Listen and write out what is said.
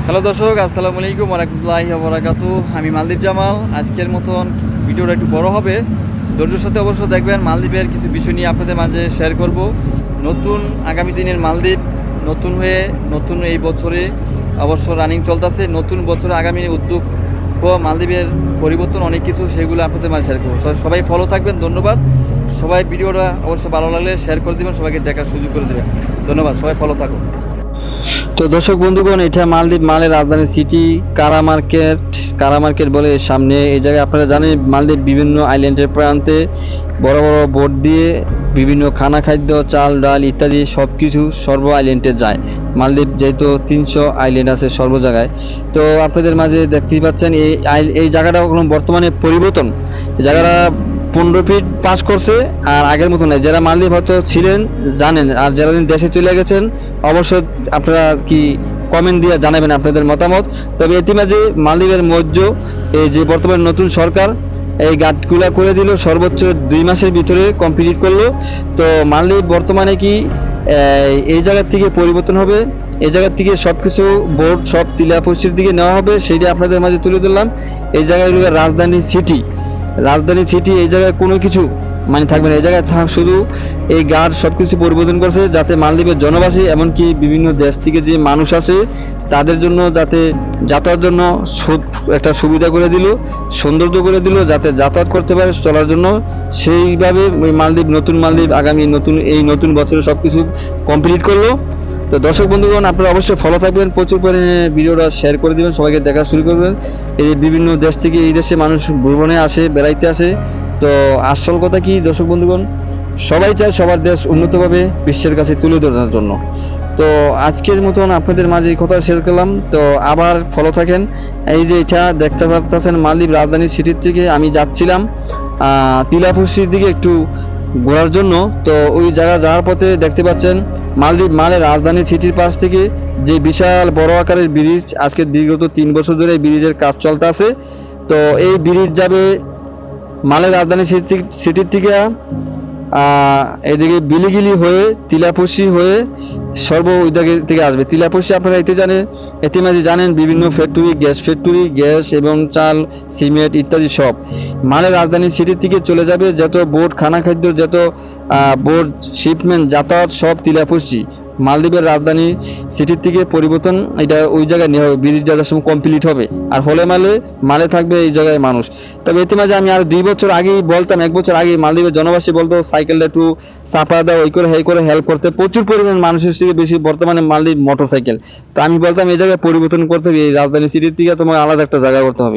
Hello দর্শক, আসসালামু আলাইকুম ওয়া রাহমাতুল্লাহি ওয়া বারাকাতুহু। আমি মালদ্বীপ জামাল। আজকের মতন ভিডিওটা একটু বড় হবে, ধৈর্যের সাথে অবশ্য দেখবেন। মালদ্বীপের কিছু বিষয় নিয়ে আপনাদের মাঝে শেয়ার করব। নতুন আগামী দিনের মালদ্বীপ, নতুন হয়ে নতুন এই বছরে অবশ্য রানিং চলতেছে। নতুন বছরে আগামী উদ্যোগ ও মালদ্বীপের পরিবর্তন অনেক কিছু, সেগুলো আপনাদের মাঝে শেয়ার করবো। সবাই ফলো থাকবেন, ধন্যবাদ। সবাই ভিডিওটা অবশ্য ভালো লাগলে শেয়ার করে দেবেন, সবাইকে দেখার সুযোগ করে দেবেন। ধন্যবাদ, সবাই ফলো থাকুন। তো দর্শক বন্ধুগণ, এটা মালদ্বীপ, মালের রাজধানী সিটি কারা মার্কেট বলে। সামনে এই জায়গায় আপনারা জানেন, মালদ্বীপ বিভিন্ন আইল্যান্ডের প্রান্তে বড় বড় বোট দিয়ে বিভিন্ন খানা খাদ্য, চাল ডাল ইত্যাদি সব কিছু সর্ব আইল্যান্ডে যায়। মালদ্বীপ যেহেতু 300 আইল্যান্ড আছে সর্ব জায়গায়। তো আপনাদের মাঝে দেখতেই পাচ্ছেন এই জায়গাটা কোনো বর্তমানে পরিবর্তন। এই জায়গাটা 15 ফিট পাস করছে, আর আগের মতো নাই। যারা মালদ্বীপ হয়তো ছিলেন জানেন, আর যারা দেশে চলে গেছেন অবশ্যই আপনারা কি কমেন্ট দিয়ে জানাবেন আপনাদের মতামত। তবে ইতিমাঝে মালদ্বীপের মৌর্য এই যে বর্তমানে নতুন সরকার এই গাটগুলা করে দিল, সর্বোচ্চ 2 মাসের ভিতরে কমপ্লিট করলো। তো মালদ্বীপ বর্তমানে কি এই জায়গার থেকে পরিবর্তন হবে, এই জায়গার থেকে সবকিছু বোর্ড সব তিলাপসির দিকে নেওয়া হবে, সেইটা আপনাদের মাঝে তুলে ধরলাম। এই জায়গাগুলো রাজধানী সিটি, এই জায়গায় কোনো কিছু মানে থাকবে না। এই জায়গায় শুধু এই গার্ড সবকিছু পরিবর্তন করছে, যাতে মালদ্বীপের জনবাসী এমনকি বিভিন্ন দেশ থেকে যে মানুষ আছে তাদের জন্য যাতে যাতায়াতের জন্য একটা সুবিধা করে দিল, সৌন্দর্য করে দিল, যাতে যাতায়াত করতে পারে চলার জন্য। সেইভাবে নতুন মালদ্বীপ আগামী নতুন বছরে সবকিছু কমপ্লিট করলো। তো দর্শক বন্ধুগণ, আপনারা অবশ্যই ফলো থাকবেন, প্রচুর পরিমাণে ভিডিওটা শেয়ার করে দিবেন, সবাইকে দেখা শুরু করবেন। এই বিভিন্ন দেশ থেকে এই দেশে মানুষ ভ্রমণে আসে, বেড়াইতে আসে। তো আসল কথা কি দর্শক বন্ধুগণ, সবাই চায় সবার দেশ উন্নতভাবে বিশ্বের কাছে তুলে ধরার জন্য। তো আজকের মতন আপনাদের মাঝে এই কথা শেয়ার করলাম। তো আবার ফলো থাকেন। এই যে এটা দেখতে পাচ্ছেন মালদ্বীপ রাজধানী সিটির থেকে আমি যাচ্ছিলাম তিলাফুসির দিকে একটু ঘোরার জন্য। তো ওই জায়গা যাওয়ার পথে দেখতে পাচ্ছেন মালের রাজধানী সিটির পাশ থেকে যে বিশাল বড় আকারের ব্রিজ, আজকে দীর্ঘত 3 বছর ধরে এই ব্রিজের কাজ চলতে আছে। তো এই ব্রিজ যাবে মালের রাজধানী সিটির থেকে এদিকে বিলিগিলি হয়ে তিলাপসি হয়ে ওই থেকে আসবে। তিলাপসি আপনারা ইতিমধ্যে জানেন বিভিন্ন ফ্যাক্টরি, গ্যাস এবং চাল, সিমেন্ট ইত্যাদি সব মালের রাজধানী সিটির থেকে চলে যাবে। যত বোট, খানা খাদ্য, যত বোট শিপমেন্ট যাতায়াত সব তিলাপসি মালদ্বীপের রাজধানী সিটির থেকে পরিবর্তন, এটা ওই জায়গায় নেওয়া হবে। ব্রিজ যাওয়ার সময় কমপ্লিট হবে, আর মালে থাকবে এই জায়গায় মানুষ। তবে এতে মাঝে আমি আর 2 বছর আগেই বলতাম, 1 বছর আগে মালদ্বীপের জনবাসী বলতো সাইকেলটা একটু চাপা দাও, ওই করে হেল্প করতে। প্রচুর পরিমাণ মানুষের থেকে বেশি বর্তমানে মালদ্বীপ মোটরসাইকেল। তো আমি বলতাম এই জায়গায় পরিবর্তন করতে হবে, এই রাজধানী সিটির থেকে তোমার আলাদা একটা জায়গা করতে হবে।